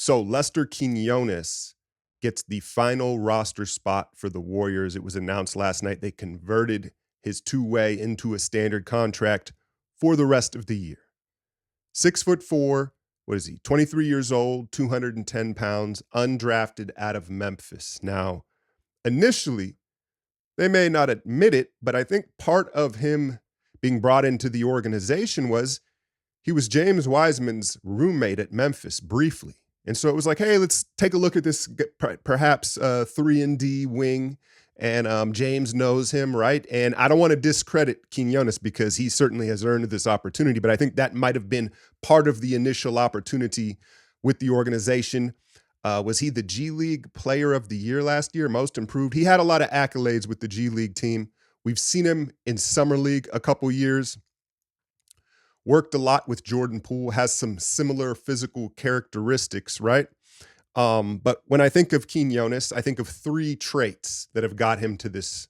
So Lester Quinones gets the final roster spot for the Warriors. It was announced last night they converted his two-way into a standard contract for the rest of the year. 6'4", what is he, 23 years old, 210 pounds, undrafted out of Memphis. Now, initially, they may not admit it, but I think part of him being brought into the organization was he was James Wiseman's roommate at Memphis briefly. And so it was like, hey, let's take a look at this perhaps 3-and-D wing. And James knows him, right? And I don't want to discredit Quinones because he certainly has earned this opportunity, but I think that might have been part of the initial opportunity with the organization. Was he the G League Player of the Year last year, most improved? He had a lot of accolades with the G League team. We've seen him in Summer League a couple years. Worked a lot with Jordan Poole, has some similar physical characteristics, right? But when I think of Quinones, I think of three traits that have got him to this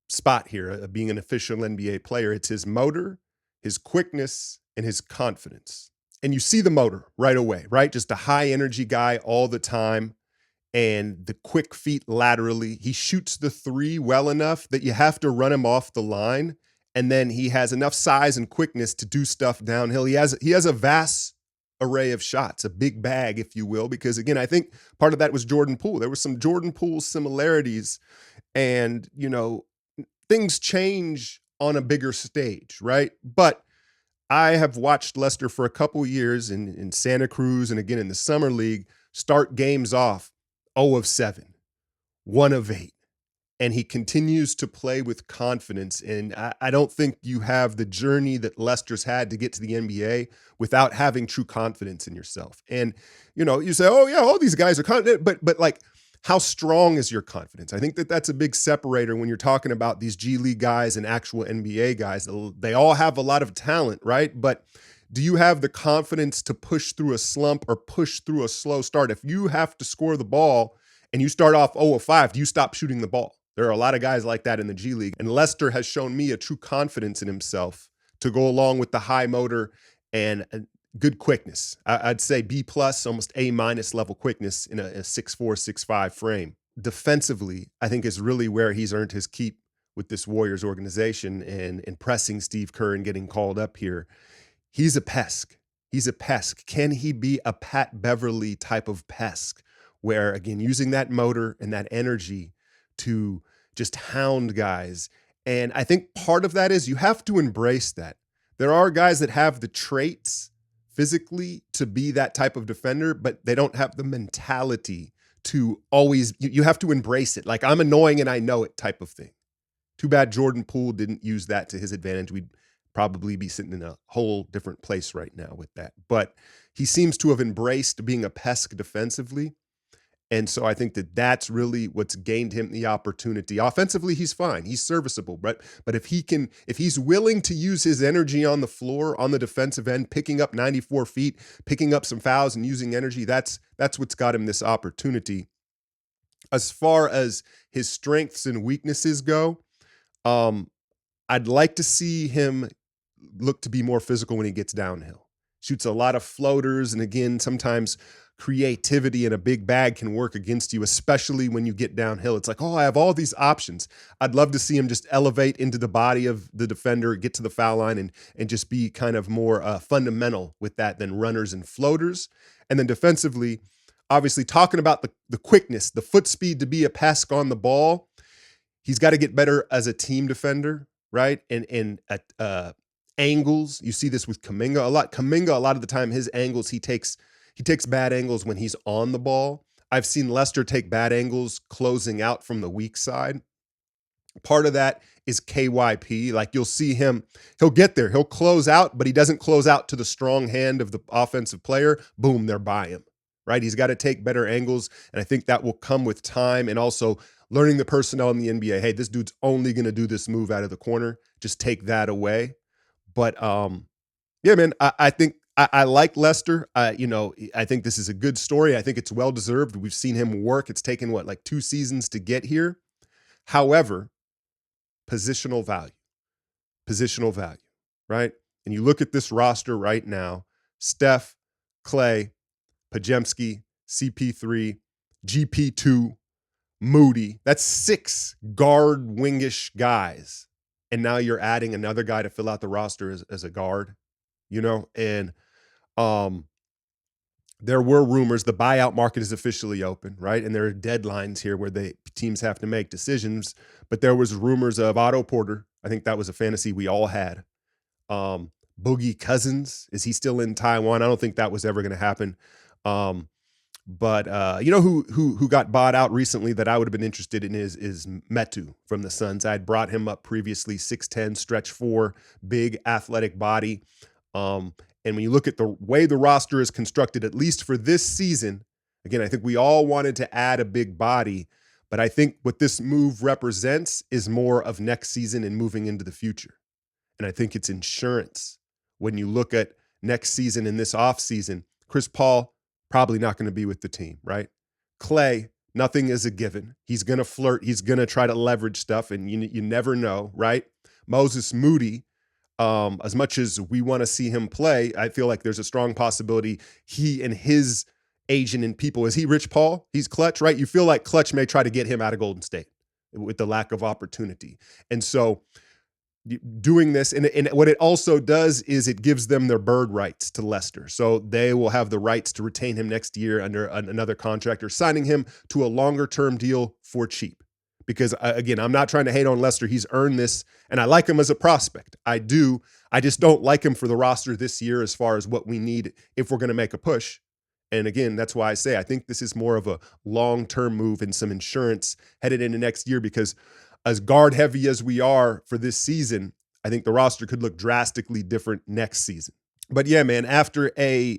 spot here of being an official NBA player. It's his motor, his quickness, and his confidence. And you see the motor right away, right? Just a high energy guy all the time. And the quick feet laterally. He shoots the three well enough that you have to run him off the line. And then he has enough size and quickness to do stuff downhill. He has a vast array of shots, a big bag, if you will, because again, I think part of that was Jordan Poole. There were some Jordan Poole similarities, and things change on a bigger stage, right? But I have watched Lester for a couple years in Santa Cruz and again in the Summer League start games off 0 of 7, 1 of 8. And he continues to play with confidence. And I don't think you have the journey that Lester's had to get to the NBA without having true confidence in yourself. And, you say, oh, yeah, all these guys are confident. But like, how strong is your confidence? I think that's a big separator when you're talking about these G League guys and actual NBA guys. They all have a lot of talent, right? But do you have the confidence to push through a slump or push through a slow start? If you have to score the ball and you start off 0 of 5, do you stop shooting the ball? There are a lot of guys like that in the G League. And Lester has shown me a true confidence in himself to go along with the high motor and good quickness. I'd say B+, almost A- level quickness in a 6'4", 6'5" frame. Defensively, I think is really where he's earned his keep with this Warriors organization and impressing Steve Kerr and getting called up here. He's a pest. He's a pest. Can he be a Pat Beverly type of pest where, again, using that motor and that energy to just hound guys? And I think part of that is you have to embrace that. There are guys that have the traits physically to be that type of defender, but they don't have the mentality to always, you have to embrace it. Like, I'm annoying and I know it type of thing. Too bad Jordan Poole didn't use that to his advantage. We'd probably be sitting in a whole different place right now with that. But he seems to have embraced being a pest defensively. And so I think that that's really what's gained him the opportunity. Offensively, he's fine. He's serviceable. But if he's willing to use his energy on the floor, on the defensive end, picking up 94 feet, picking up some fouls and using energy, that's what's got him this opportunity. As far as his strengths and weaknesses go, I'd like to see him look to be more physical when he gets downhill. Shoots a lot of floaters. And again, sometimes creativity in a big bag can work against you, especially when you get downhill. It's like, oh, I have all these options. I'd love to see him just elevate into the body of the defender, get to the foul line, and just be kind of more fundamental with that than runners and floaters. And then defensively, obviously talking about the quickness, the foot speed to be a pest on the ball, he's got to get better as a team defender, right? And at angles, you see this with Kuminga a lot. Kuminga, a lot of the time, his angles, he takes bad angles when he's on the ball. I've seen Lester take bad angles closing out from the weak side. Part of that is KYP. Like, you'll see him, he'll get there. He'll close out, but he doesn't close out to the strong hand of the offensive player. Boom, they're by him, right? He's got to take better angles, and I think that will come with time and also learning the personnel in the NBA. Hey, this dude's only going to do this move out of the corner. Just take that away. But yeah, man, I think I like Lester. I think this is a good story. I think it's well-deserved. We've seen him work. It's taken, like 2 seasons to get here. However, positional value, right? And you look at this roster right now, Steph, Clay, Pajemski, CP3, GP2, Moody. That's 6 guard wingish guys. And now you're adding another guy to fill out the roster as a guard, and um, there were rumors the buyout market is officially open, right? And there are deadlines here where the teams have to make decisions. But there was rumors of Otto Porter. I think that was a fantasy we all had. Boogie Cousins, is he still in Taiwan? I don't think that was ever going to happen. But you know who got bought out recently that I would have been interested in is Metu from the Suns. I'd brought him up previously, 6'10", stretch 4, big athletic body. And when you look at the way the roster is constructed, at least for this season, again, I think we all wanted to add a big body, but I think what this move represents is more of next season and moving into the future. And I think it's insurance. When you look at next season and this offseason, Chris Paul, probably not going to be with the team, right? Clay, nothing is a given. He's going to flirt. He's going to try to leverage stuff, and you never know, right? Moses Moody, as much as we want to see him play, I feel like there's a strong possibility he and his agent and people, is he Rich Paul? He's Clutch, right? You feel like Clutch may try to get him out of Golden State with the lack of opportunity. And so doing this, and what it also does is it gives them their bird rights to Lester. So they will have the rights to retain him next year under another contract or signing him to a longer-term deal for cheap. Because, again, I'm not trying to hate on Lester. He's earned this, and I like him as a prospect. I do. I just don't like him for the roster this year as far as what we need if we're going to make a push. And, again, that's why I say I think this is more of a long-term move and some insurance headed into next year, because as guard-heavy as we are for this season, I think the roster could look drastically different next season. But, yeah, man, after a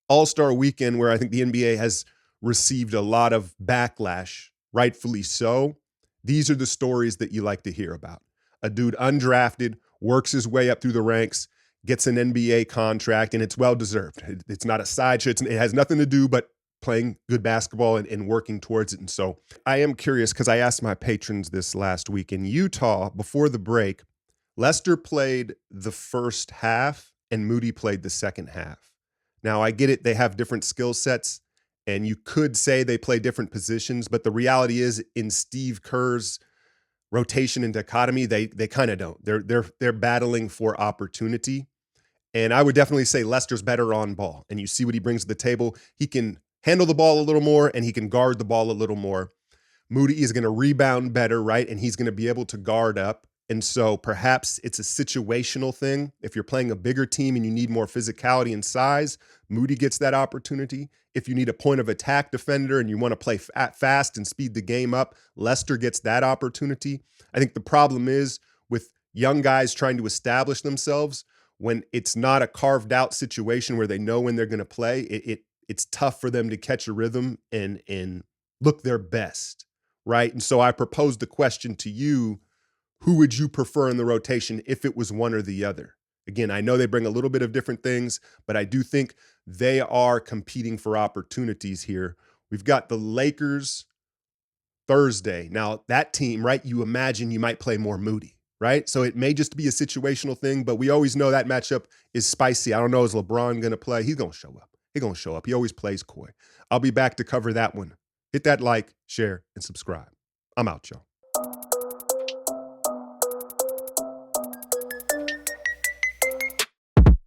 All-Star weekend where I think the NBA has received a lot of backlash, rightfully so, these are the stories that you like to hear about. A dude undrafted, works his way up through the ranks, gets an NBA contract, and it's well-deserved. It's not a sideshow. It has nothing to do but playing good basketball and working towards it. And so I am curious, because I asked my patrons this last week. In Utah, before the break, Lester played the first half and Moody played the second half. Now, I get it. They have different skill sets, and you could say they play different positions, but the reality is in Steve Kerr's rotation and dichotomy, they kind of don't. They're battling for opportunity. And I would definitely say Lester's better on ball. And you see what he brings to the table. He can handle the ball a little more, and he can guard the ball a little more. Moody is going to rebound better, right? And he's going to be able to guard up. And so perhaps it's a situational thing. If you're playing a bigger team and you need more physicality and size, Moody gets that opportunity. If you need a point of attack defender and you want to play fast and speed the game up, Lester gets that opportunity. I think the problem is with young guys trying to establish themselves, when it's not a carved out situation where they know when they're going to play, it's tough for them to catch a rhythm and look their best, right? And so I proposed the question to you: who would you prefer in the rotation if it was one or the other? Again, I know they bring a little bit of different things, but I do think they are competing for opportunities here. We've got the Lakers Thursday. Now, that team, right, you imagine you might play more Moody, right? So it may just be a situational thing, but we always know that matchup is spicy. I don't know, is LeBron going to play? He's going to show up. He's going to show up. He always plays coy. I'll be back to cover that one. Hit that like, share, and subscribe. I'm out, y'all.